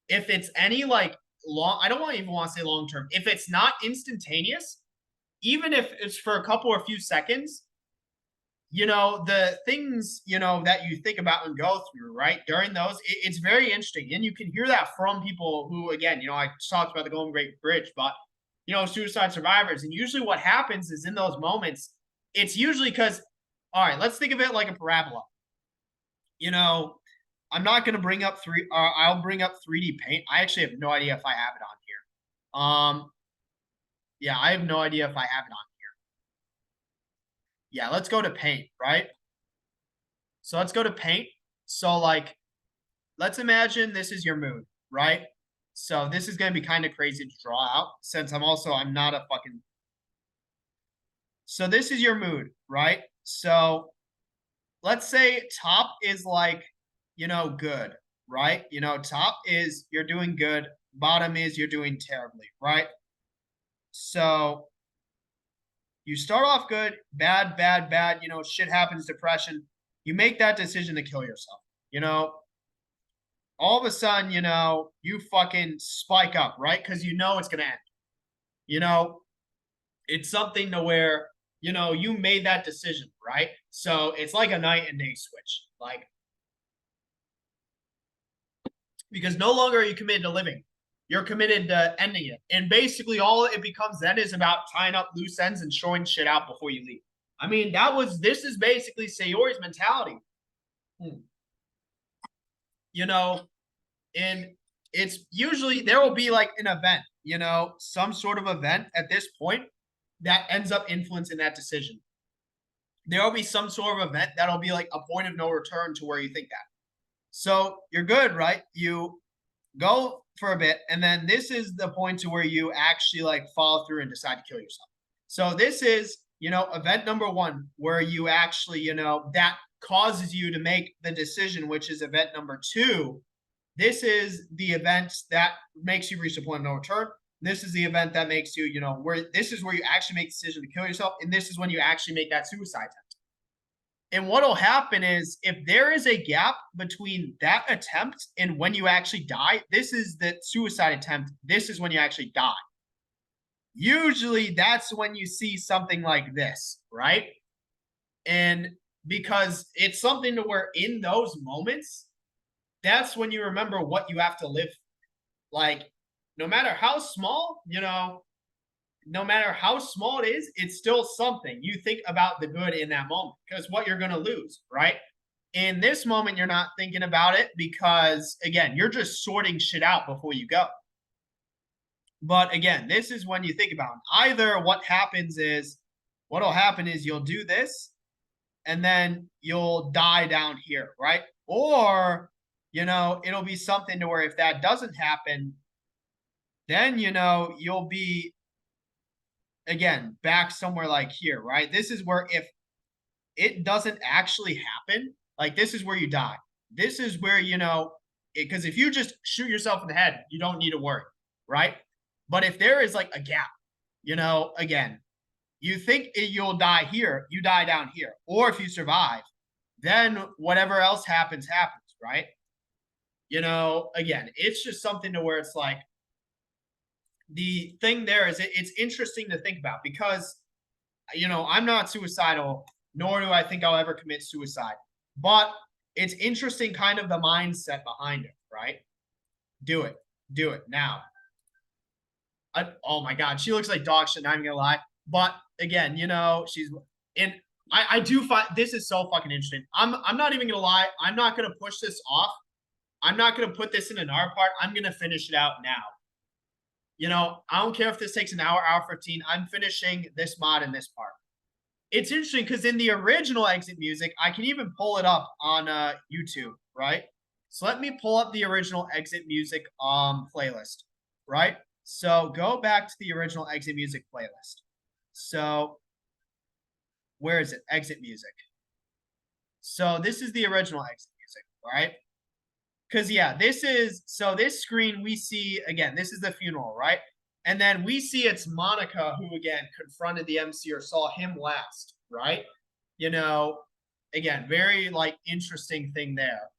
If it's any like long, I don't even want to say long term, if it's not instantaneous, even if it's for a couple or few seconds, the things, that you think about and go through, right? During those, it's very interesting. And you can hear that from people who, again, I talked about the Golden Gate Bridge, but, suicide survivors. And usually what happens is in those moments, it's usually because, all right, let's think of it like a parabola. I'm not going to bring up I'll bring up 3D Paint. I actually have no idea if I have it on here. Yeah, I have no idea if I have it on here. Yeah, let's go to Paint, right? So let's go to Paint. So like, let's imagine this is your mood, right? So this is going to be kind of crazy to draw out since I'm not a fucking. So this is your mood, right? So let's say top is like, good, right? Top is you're doing good. Bottom is you're doing terribly, right? So you start off good, bad, bad, bad, shit happens, depression. You make that decision to kill yourself, all of a sudden, you fucking spike up, right? Because it's going to end. It's something to where, you made that decision, right? So it's like a night and day switch. Like, because no longer are you committed to living. You're committed to ending it. And basically all it becomes then is about tying up loose ends and showing shit out before you leave. I mean, this is basically Sayori's mentality. And it's usually there will be like an event, some sort of event at this point that ends up influencing that decision. There will be some sort of event that'll be like a point of no return to where you think that. So you're good, right? You go for a bit, and then this is the point to where you actually like follow through and decide to kill yourself. So this is, event number one, where you actually, that causes you to make the decision, which is event number two. This is the event that makes you reach the point of no return. This is the event that makes you, where this is where you actually make the decision to kill yourself. And this is when you actually make that suicide attempt. And what'll happen is if there is a gap between that attempt and when you actually die, this is the suicide attempt. This is when you actually die. Usually that's when you see something like this, right? And because it's something to where in those moments, that's when you remember what you have to live. Like, no matter how small, no matter how small it is, it's still something. You think about the good in that moment because what you're going to lose, right? In this moment, you're not thinking about it because, again, you're just sorting shit out before you go. But again, this is when you think about it. Either what'll happen is you'll do this and then you'll die down here, right? Or, it'll be something to where if that doesn't happen, then, you'll be, again, back somewhere like here, right? This is where if it doesn't actually happen, like this is where you die. This is where, because if you just shoot yourself in the head, you don't need to worry, right? But if there is like a gap, again, you think you'll die here, you die down here. Or if you survive, then whatever else happens, happens, right? Again, it's just something to where it's like the thing there is it's interesting to think about because I'm not suicidal, nor do I think I'll ever commit suicide. But it's interesting kind of the mindset behind it, right? Do it. Do it now. Oh my God, she looks like dog shit, not even gonna lie. But again, she's and I do find this is so fucking interesting. I'm not even gonna lie, I'm not gonna push this off. I'm not gonna put this in an hour part. I'm gonna finish it out now. I don't care if this takes an hour 15. I'm finishing this mod in this part. It's interesting because in the original exit music, I can even pull it up on YouTube, right? So let me pull up the original exit music playlist, right? So go back to the original exit music playlist. So where is it? Exit music. So this is the original exit music, right? Because yeah, this screen we see again, this is the funeral, right? And then we see it's Monica who again confronted the MC or saw him last, right? Again, very like interesting thing there.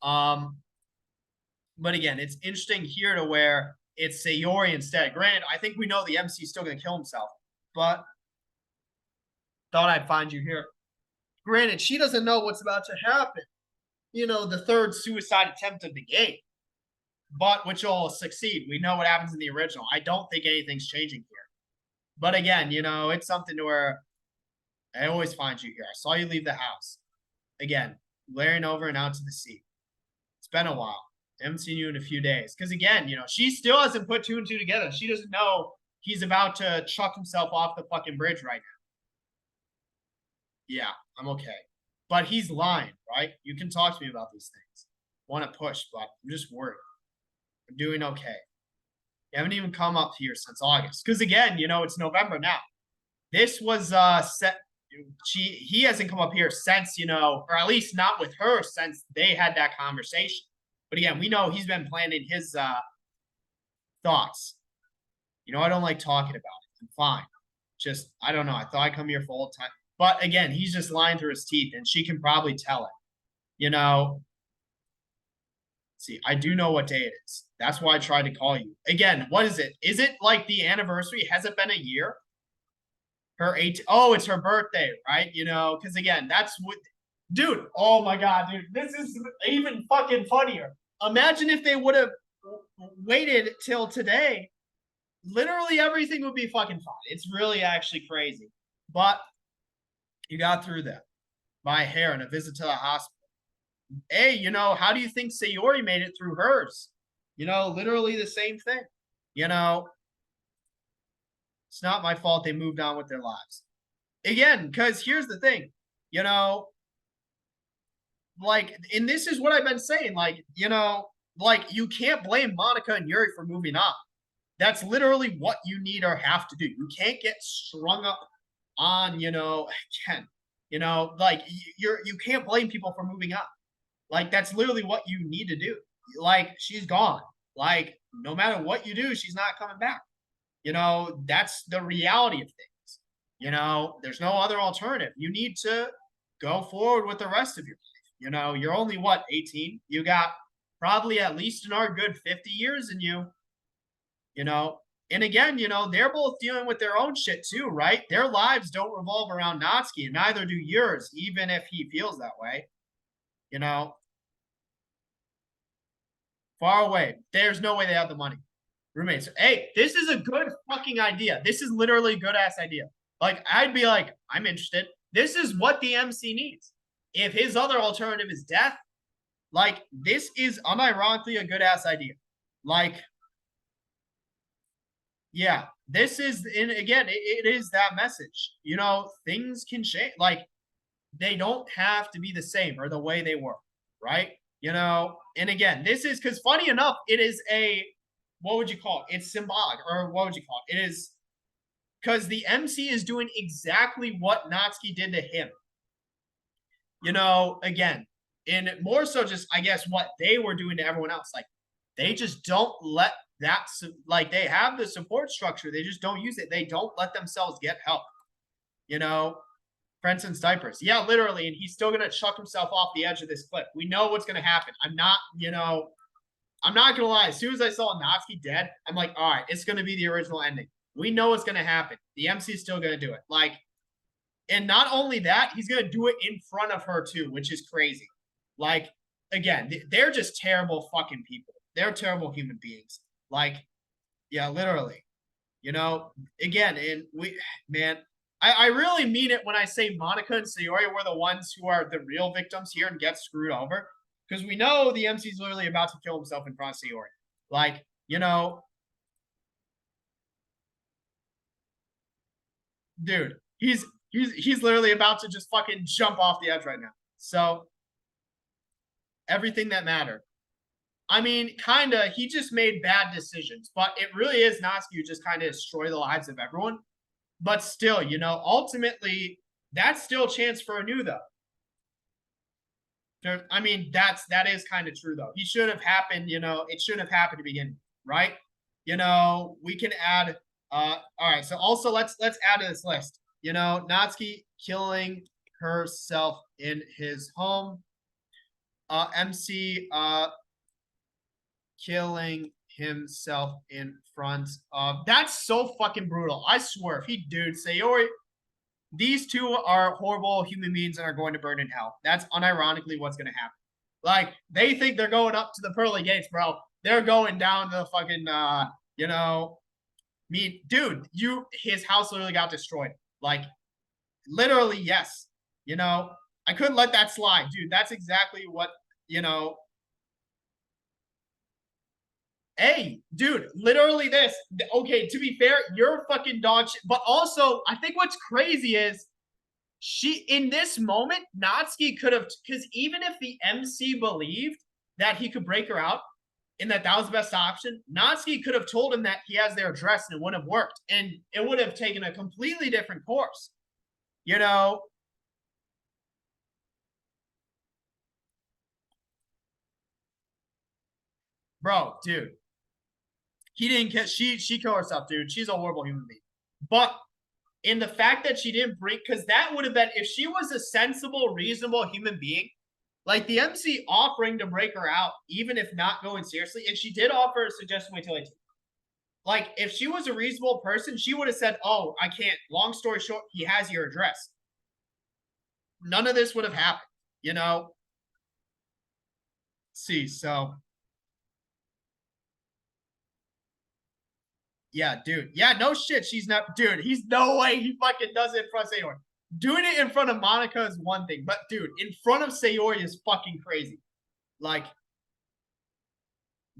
But again, it's interesting here to where it's Sayori instead. Granted, I think we know the MC is still gonna kill himself, but thought I'd find you here. Granted, she doesn't know what's about to happen. The third suicide attempt of the game, but which will succeed. We know what happens in the original. I don't think anything's changing here. But again, it's something to where I always find you here. I saw you leave the house. Again, glaring over and out to the sea. It's been a while. I haven't seen you in a few days. Because again, she still hasn't put two and two together. She doesn't know he's about to chuck himself off the fucking bridge right now. Yeah, I'm okay. But he's lying, right? You can talk to me about these things. Want to push, but I'm just worried. I'm doing okay. You haven't even come up here since August. Because again, it's November now. This was set. He hasn't come up here since, or at least not with her since they had that conversation. But again, we know he's been planning his thoughts. I don't like talking about it. I'm fine. Just, I don't know. I thought I'd come here for old time. But again, he's just lying through his teeth, and she can probably tell it. See, I do know what day it is. That's why I tried to call you. Again, what is it? Is it like the anniversary? Has it been a year? Her 18. Oh, it's her birthday, right? Because again, that's what. Dude, oh my God, dude. This is even fucking funnier. Imagine if they would have waited till today. Literally everything would be fucking fine. It's really actually crazy. But you got through that. My hair and a visit to the hospital. Hey, how do you think Sayori made it through hers? Literally the same thing. It's not my fault they moved on with their lives. Again, because here's the thing, like, and this is what I've been saying, like, you can't blame Monica and Yuri for moving on. That's literally what you need or have to do. You can't get strung up on, again, like you can't blame people for moving on. Like, that's literally what you need to do. Like, she's gone. Like, no matter what you do, she's not coming back. That's the reality of things. There's no other alternative. You need to go forward with the rest of your life. You're only what, 18? You got probably at least another good 50 years in you. And again, they're both dealing with their own shit too, right? Their lives don't revolve around Natsuki, and neither do yours, even if he feels that way. Far away. There's no way they have the money. Roommates. Hey, this is a good fucking idea. This is literally a good ass idea. Like, I'd be like, I'm interested. This is what the MC needs. If his other alternative is death, like, this is unironically a good ass idea. Like, yeah, this is, and again, it is that message. Things can change. Like, they don't have to be the same or the way they were, right? And again, this is because funny enough, it is what would you call it? It's symbolic, or what would you call it? It is because the MC is doing exactly what Natsuki did to him. Again, and more so just, I guess, what they were doing to everyone else. Like, they just don't let that, like, they have the support structure. They just don't use it. They don't let themselves get help. Frenton's diapers. Yeah, literally. And he's still going to chuck himself off the edge of this cliff. We know what's going to happen. I'm not going to lie. As soon as I saw Natsuki dead, I'm like, all right, it's going to be the original ending. We know what's going to happen. The MC is still going to do it. Like, and not only that, he's going to do it in front of her too, which is crazy. Like, again, they're just terrible fucking people. They're terrible human beings. Like, yeah, literally. Again, and man, I really mean it when I say Monica and Sayori were the ones who are the real victims here and get screwed over. Because we know the MC's literally about to kill himself in front of Sayori. Like, dude, he's literally about to just fucking jump off the edge right now. So everything that mattered. I mean, kinda, he just made bad decisions, but it really is Natsuki who just kind of destroy the lives of everyone. But still, ultimately, that's still a chance for a new though. I mean, that is kind of true though. He should have happened, it shouldn't have happened to begin, right? We can add all right, so also let's add to this list. Natsuki killing herself in his home. MC killing himself in front of. That's so fucking brutal. I swear, if he dude Sayori, these two are horrible human beings and are going to burn in hell. That's unironically what's going to happen. Like, they think they're going up to the pearly gates, bro. They're going down to the fucking dude, his house literally got destroyed. Like, literally, yes. I couldn't let that slide, dude. That's exactly what, Hey, dude, literally this. Okay, to be fair, you're fucking dog shit. But also, I think what's crazy is in this moment, Natsuki could have, because even if the MC believed that he could break her out and that was the best option, Natsuki could have told him that he has their address and it wouldn't have worked. And it would have taken a completely different course. Bro, dude. He didn't get she killed herself, dude. She's a horrible human being. But in the fact that she didn't break, because that would have been, if she was a sensible, reasonable human being, like the MC offering to break her out, even if not going seriously, and she did offer a suggestion wait till 18. Like, if she was a reasonable person, she would have said, oh, I can't. Long story short, he has your address. None of this would have happened, See, so yeah, dude. Yeah, no shit. She's not, dude. He's no way he fucking does it in front of Sayori. Doing it in front of Monica is one thing, but dude, in front of Sayori is fucking crazy. Like,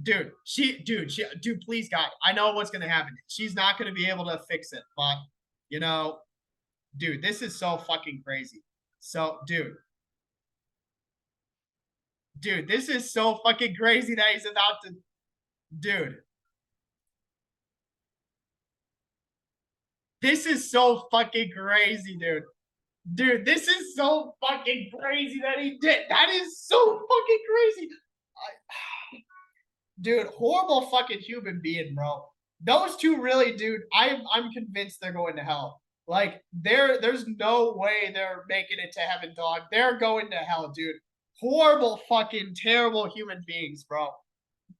dude, please God, I know what's gonna happen. She's not gonna be able to fix it, but dude, this is so fucking crazy. So, dude, this is so fucking crazy that he's about to, dude. This is so fucking crazy, dude. Dude, this is so fucking crazy that he did. That is so fucking crazy. Dude, horrible fucking human being, bro. Those two really, dude, I'm convinced they're going to hell. Like, there's no way they're making it to heaven, dog. They're going to hell, dude. Horrible fucking terrible human beings, bro.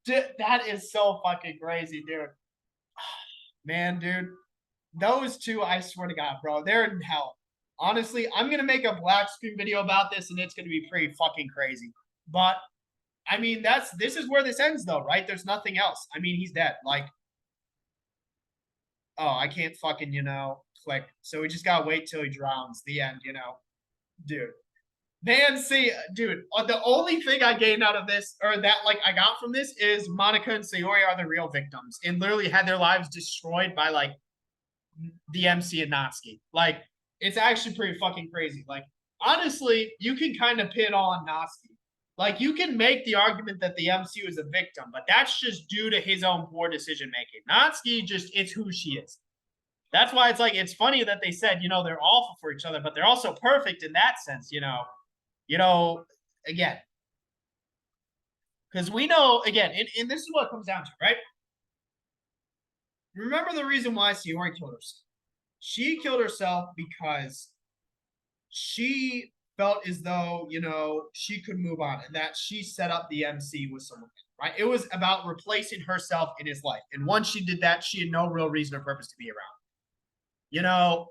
That is so fucking crazy, dude. Man, dude. Those two, I swear to God, bro, they're in hell. Honestly, I'm gonna make a black screen video about this, and it's gonna be pretty fucking crazy. But I mean, this is where this ends, though, right? There's nothing else. I mean, he's dead. Like, oh, I can't fucking click. So we just gotta wait till he drowns. The end, dude. Man, see, dude, the only thing I gained out of this, or that like I got from this, is Monica and Sayori are the real victims, and literally had their lives destroyed by like the MC and Natsuki. Like, it's actually pretty fucking crazy. Like, honestly, you can kind of pin on Natsuki. Like, you can make the argument that the MC was a victim, but that's just due to his own poor decision making. Natsuki it's who she is. That's why it's like, it's funny that they said, they're awful for each other, but they're also perfect in that sense, again. Because we know, again, and this is what it comes down to, right? Remember the reason why Sayori killed herself. She killed herself because she felt as though, she could move on and that she set up the MC with someone, right? It was about replacing herself in his life. And once she did that, she had no real reason or purpose to be around. You know,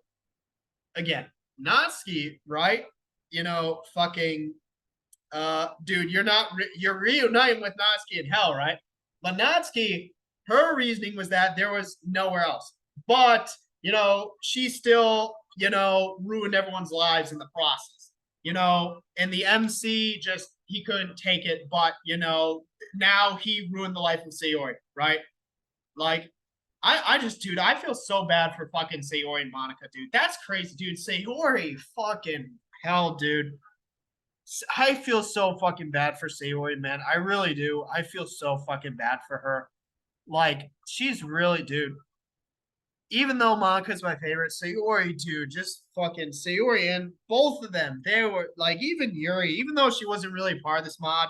again, Natsuki, right? Fucking dude, you're reuniting with Natsuki in hell, right? But Natsuki, her reasoning was that there was nowhere else. But, she still, ruined everyone's lives in the process. And the MC just he couldn't take it, but now he ruined the life of Sayori, right? Like, I just, dude, I feel so bad for fucking Sayori and Monica, dude. That's crazy, dude. Sayori, fucking hell, dude. I feel so fucking bad for Sayori, man. I really do. I feel so fucking bad for her. Like, she's really, dude. Even though Monica's my favorite, Sayori, dude, just fucking Sayori and both of them, they were like, even Yuri, even though she wasn't really part of this mod,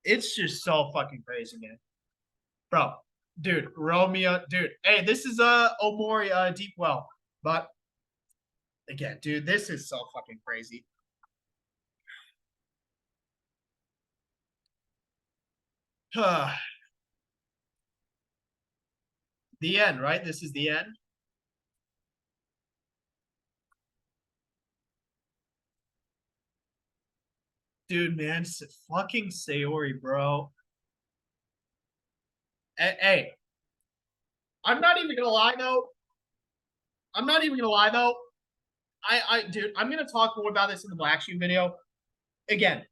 it's just so fucking crazy, man. Bro, dude, Romeo, dude. Hey, this is Omori Deep Well, but again, dude, this is so fucking crazy. The end, right? This is the end. Dude, man, fucking Sayori, bro. Hey, I'm not even gonna lie though. I'm not even gonna lie though. Dude, I'm gonna talk more about this in the Black Sheep video. Again,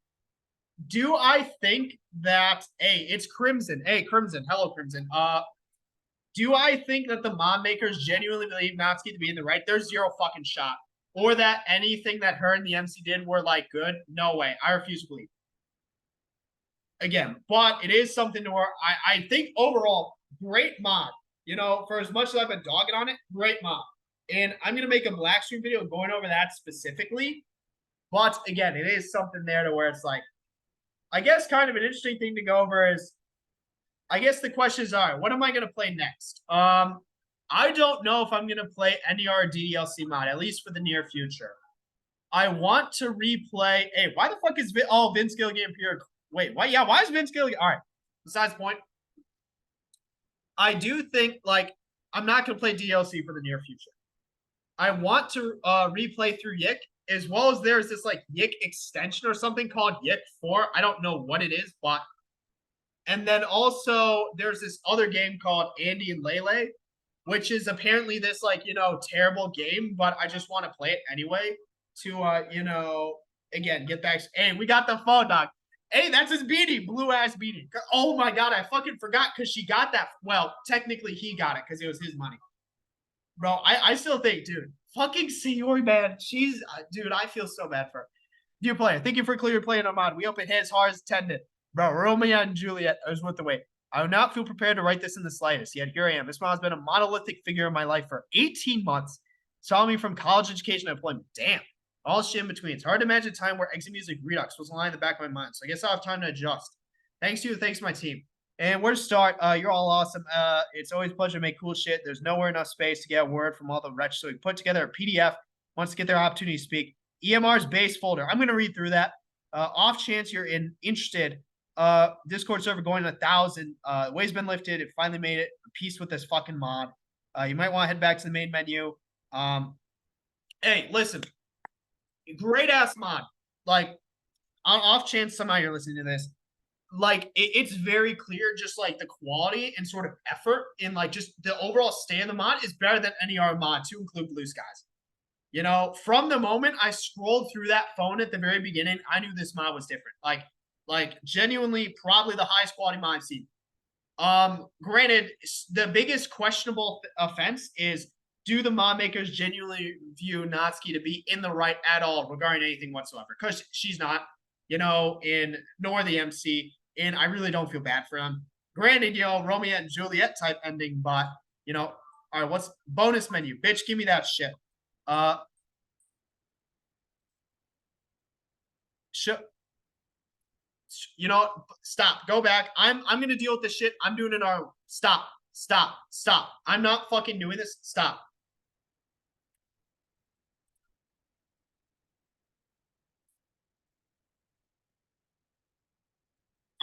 do I think that? Hey, it's Crimson. Hey, Crimson. Hello, Crimson. Do I think that the mod makers genuinely believe Natsuki to be in the right? There's zero fucking shot. Or that anything that her and the MC did were like good? No way. I refuse to believe. Again, but it is something to where I think overall, great mod. For as much as I've been dogging on it, great mod. And I'm gonna make a black stream video going over that specifically. But again, it is something there to where it's like, I guess kind of an interesting thing to go over is, I guess the questions are, what am I gonna play next? I don't know if I'm gonna play NER DDLC mod, at least for the near future. I want to replay. Hey, why the fuck is Vince Gilligan Pure? Wait, why? Yeah, why is Vince Gilligan? All right. Besides the point, I do think like I'm not gonna play DLC for the near future. I want to replay through Yik, as well as there's this like Yik extension or something called Yik 4. I don't know what it is, but and then also there's this other game called Andy and Lele, which is apparently this like terrible game, but I just want to play it anyway to again get back. Hey, we got the phone, dog. Hey, that's his beanie, blue ass beanie. Oh my god, I fucking forgot because she got that. Well, technically he got it because it was his money. Bro, I still think, dude, fucking Sayori, man. She's, dude, I feel so bad for her. Dear player, thank you for clearly playing on mod. We hope it hits hard as intended. Bro, Romeo and Juliet is worth the wait. I do not feel prepared to write this in the slightest, yet here I am. This mod has been a monolithic figure in my life for 18 months. Saw me from college education to employment. Damn. All shit in between. It's hard to imagine a time where exit music Redux was lying in the back of my mind, so I guess I'll have time to adjust. Thanks to you, thanks to my team. And where to start? You're all awesome. It's always a pleasure to make cool shit. There's nowhere enough space to get a word from all the wretches, so we put together a PDF once to get their opportunity to speak. EMR's base folder. I'm going to read through that. Off chance you're interested, Discord server going to 1,000. Weight's been lifted. It finally made it. Peace with this fucking mod. You might want to head back to the main menu. Hey, listen. Great ass mod. Like, on off chance somehow you're listening to this, like it's very clear just like the quality and sort of effort in like just the overall stay in the mod is better than any other mod to include Blue Skies. From the moment I scrolled through that phone at the very beginning, I knew this mod was different. Like genuinely probably the highest quality mod I've seen. Granted, the biggest questionable offense is, do the mod makers genuinely view Natsuki to be in the right at all regarding anything whatsoever? Because she's not, in nor the MC, and I really don't feel bad for them. Granted, Romeo and Juliet type ending, but all right, what's bonus menu? Bitch, give me that shit. Stop. Go back. I'm gonna deal with this shit. I'm doing it our stop. I'm not fucking doing this. Stop.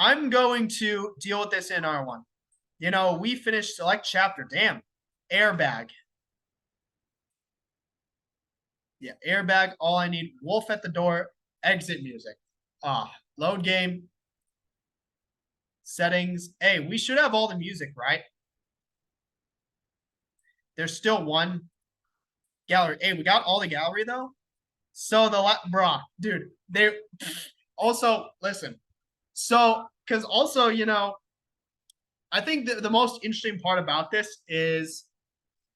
I'm going to deal with this in R1. You know, we finished select chapter. Damn. Airbag. Yeah, airbag. All I need. Wolf at the door. Exit music. Load game. Settings. Hey, we should have all the music, right? There's still one gallery. Hey, we got all the gallery though. So bruh, dude, they also listen. So, because also, you know, I think the most interesting part about this is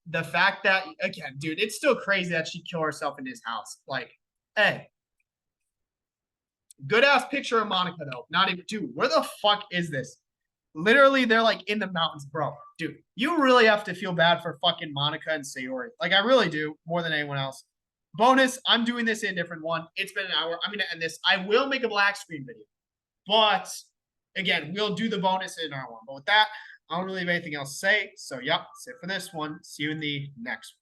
the fact that, again, dude, it's still crazy that she killed herself in his house. Like, hey, good ass picture of Monica though. Not even, dude, where the fuck is this? Literally, they're like in the mountains, bro. Dude, you really have to feel bad for fucking Monica and Sayori. Like, I really do, more than anyone else. Bonus, I'm doing this in a different one. It's been an hour. I'm going to end this. I will make a black screen video. But, again, we'll do the bonus in our one. But with that, I don't really have anything else to say. So, yep, that's it for this one. See you in the next one.